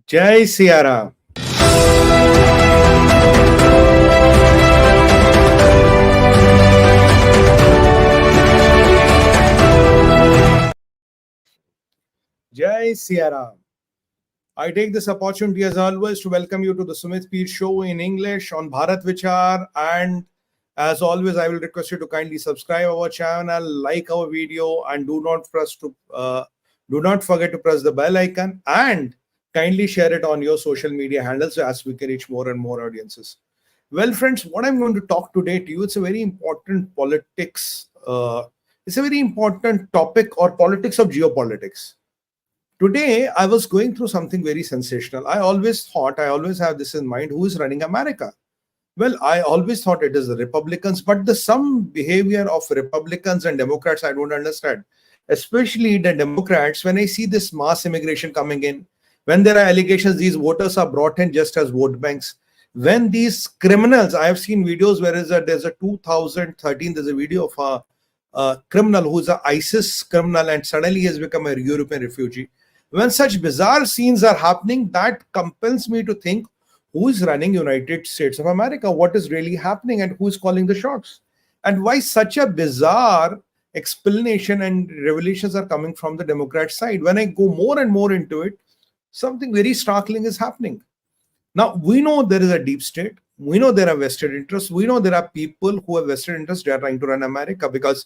Jai Siara. Jai Siara. I take this opportunity as always to welcome you to the Sumit Peer Show in English on BharatVichar, and as always I will request you to kindly subscribe our channel, like our video, and do not forget to press the bell icon and kindly share it on your social media handles as we can reach more and more audiences. Well, friends, what I'm going to talk today to you, it's a very important politics. It's a very important topic, or politics of geopolitics. Today, I was going through something very sensational. I always have this in mind: who is running America? Well, I always thought it is the Republicans, but some behavior of Republicans and Democrats I don't understand. Especially the Democrats, when I see this mass immigration coming in, when there are allegations these voters are brought in just as vote banks, when these criminals, I have seen videos where there's a 2013, there's a video of a criminal who's an ISIS criminal and suddenly he has become a European refugee. When such bizarre scenes are happening, that compels me to think, who is running United States of America? What is really happening and who is calling the shots? And why such a bizarre explanation and revelations are coming from the Democrat side? When I go more and more into it, something very startling is happening. Now, we know there is a deep state. We know there are vested interests. We know there are people who have vested interests. They are trying to run America because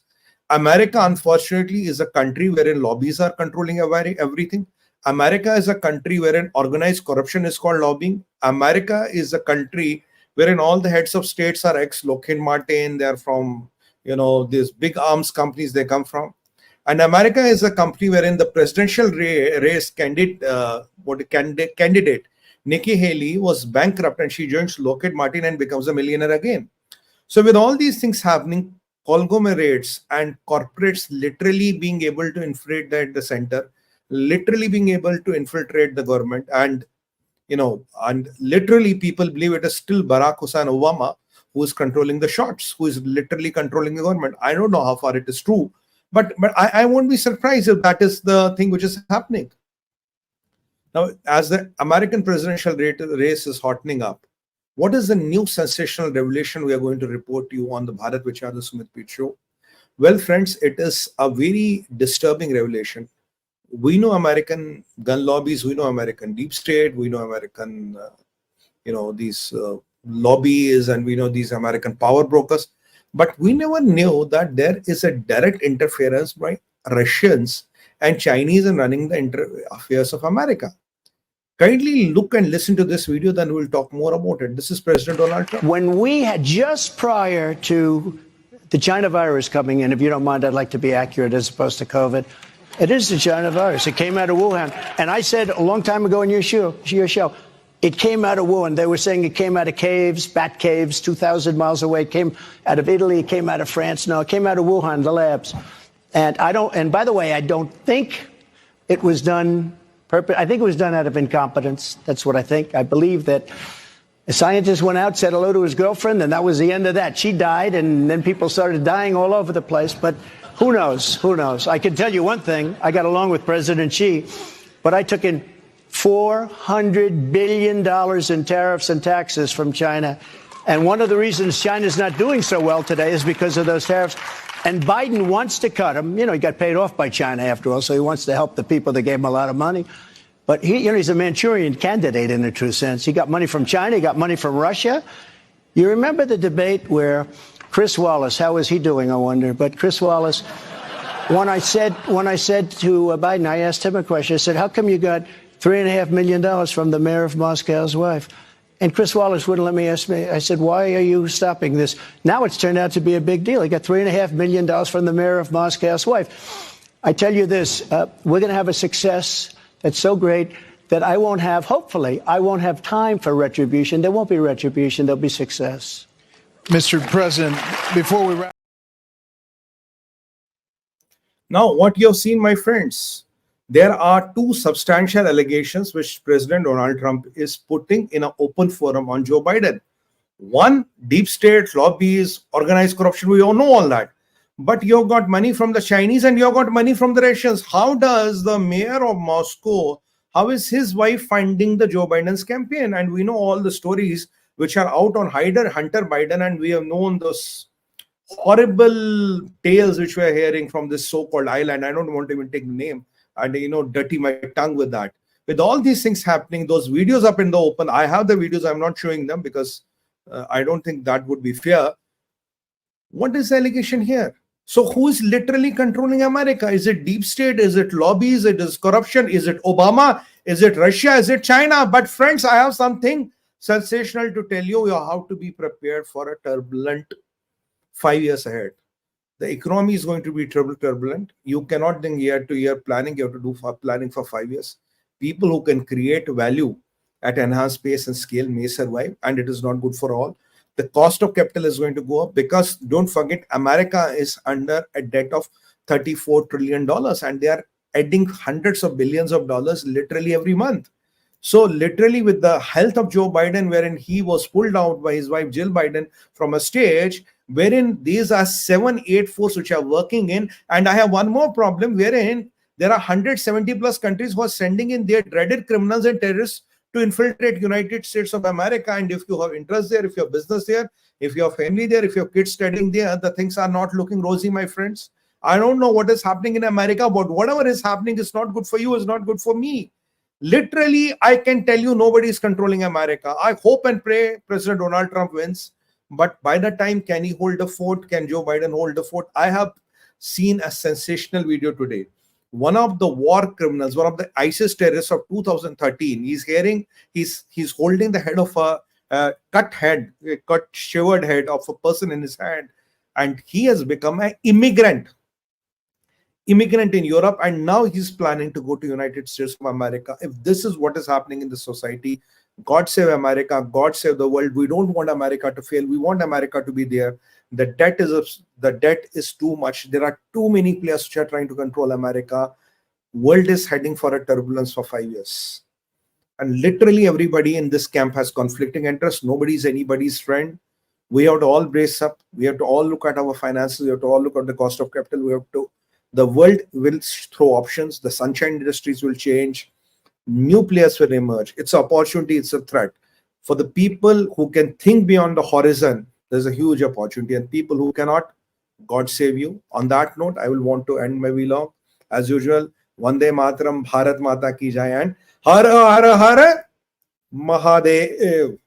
America, unfortunately, is a country wherein lobbies are controlling everything. America is a country wherein organized corruption is called lobbying. America is a country wherein all the heads of states are ex-Lockheed Martin. They're from, these big arms companies they come from. And America is a country wherein the presidential race candidate, Nikki Haley, was bankrupt and she joins Lockheed Martin and becomes a millionaire again. So with all these things happening, conglomerates and corporates literally being able to infiltrate the center, literally being able to infiltrate the government, and literally people believe it is still Barack Hussein Obama who is controlling the shots, who is literally controlling the government. I don't know how far it is true, but I won't be surprised if that is the thing which is happening. Now, as the American presidential race is hottening up, what is the new sensational revelation we are going to report to you on the BharatVichar, the Sumit Peer Show? Well, friends, it is a very disturbing revelation. We know American gun lobbies, we know American deep state, we know American, these lobbies, and we know these American power brokers. But we never knew that there is a direct interference by Russians and Chinese in running the affairs of America. Kindly look and listen to this video, then we'll talk more about it. This is President Donald Trump. When we had, just prior to the China virus coming in, if you don't mind, I'd like to be accurate as opposed to COVID. It is the China virus. It came out of Wuhan. And I said a long time ago in your show, it came out of Wuhan. They were saying it came out of caves, bat caves, 2,000 miles away. It came out of Italy. It came out of France. No, it came out of Wuhan, the labs. And by the way, I don't think it was done I think it was done out of incompetence. That's what I think. I believe that a scientist went out, said hello to his girlfriend, and that was the end of that. She died, and then people started dying all over the place. But who knows? Who knows? I can tell you one thing. I got along with President Xi, but I took in $400 billion in tariffs and taxes from China. And one of the reasons China's not doing so well today is because of those tariffs. And Biden wants to cut them. He got paid off by China after all, so he wants to help the people that gave him a lot of money. But he's a Manchurian candidate in a true sense. He got money from China. He got money from Russia. You remember the debate where Chris Wallace, how is he doing, I wonder? But Chris Wallace, when I said to Biden, I asked him a question. I said, how come you got $3.5 million from the mayor of Moscow's wife? And Chris Wallace wouldn't let me ask me. I said, why are you stopping this? Now it's turned out to be a big deal. He got $3.5 million from the mayor of Moscow's wife. I tell you this, we're going to have a success that's so great that hopefully, I won't have time for retribution. There won't be retribution. There'll be success. Mr. President, before we wrap. Now, what you have seen, my friends, there are two substantial allegations which President Donald Trump is putting in an open forum on Joe Biden. One, deep state, lobbies, organized corruption. We all know all that. But you've got money from the Chinese and you've got money from the Russians. How does the mayor of Moscow How is his wife funding the Joe Biden's campaign? And we know all the stories which are out on Hunter Biden, and we have known those horrible tales which we are hearing from this so-called island. I don't want to even take the name and dirty my tongue with that. With all these things happening, those videos up in the open, I have the videos, I'm not showing them because I don't think that would be fair. What is the allegation here? So who is literally controlling America? Is it deep state? Is it lobbies? Is it corruption? Is it Obama? Is it Russia? Is it China? But friends, I have something sensational to tell you. You have to be prepared for a turbulent 5 years ahead. The economy is going to be turbulent. You cannot think year to year planning. You have to do planning for 5 years. People who can create value at enhanced pace and scale may survive, and it is not good for all. The cost of capital is going to go up because don't forget, America is under a debt of $34 trillion and they are adding hundreds of billions of dollars literally every month. So literally with the health of Joe Biden, wherein he was pulled out by his wife Jill Biden from a stage, wherein these are 7-8 forces which are working in. And I have one more problem wherein there are 170 plus countries who are sending in their dreaded criminals and terrorists to infiltrate United States of America. And if you have interest there, if you have business there, if you have family there, if you have kids studying there, the things are not looking rosy, my friends. I don't know what is happening in America, but whatever is happening is not good for you, is not good for me. Literally, I can tell you nobody is controlling America. I hope and pray President Donald Trump wins. But by the time, can he hold the fort? Can Joe Biden hold the fort? I have seen a sensational video today. One of the war criminals, one of the ISIS terrorists of 2013, he's holding the head of a cut shivered head of a person in his hand, and he has become an immigrant in Europe, and now he's planning to go to United States of America. If this is what is happening in the society, God save America, God save the world. We don't want America to fail. We want America to be there. The debt is too much. There are too many players which are trying to control America. World is heading for a turbulence for 5 years. And literally everybody in this camp has conflicting interests. Nobody is anybody's friend. We have to all brace up. We have to all look at our finances. We have to all look at the cost of capital. The world will throw options. The sunshine industries will change. New players will emerge. It's an opportunity. It's a threat. For the people who can think beyond the horizon, there's a huge opportunity. And people who cannot, God save you. On that note, I will want to end my vlog. As usual, Vande Mataram, Bharat Mata Ki Jai, and Har Har Har Mahadev.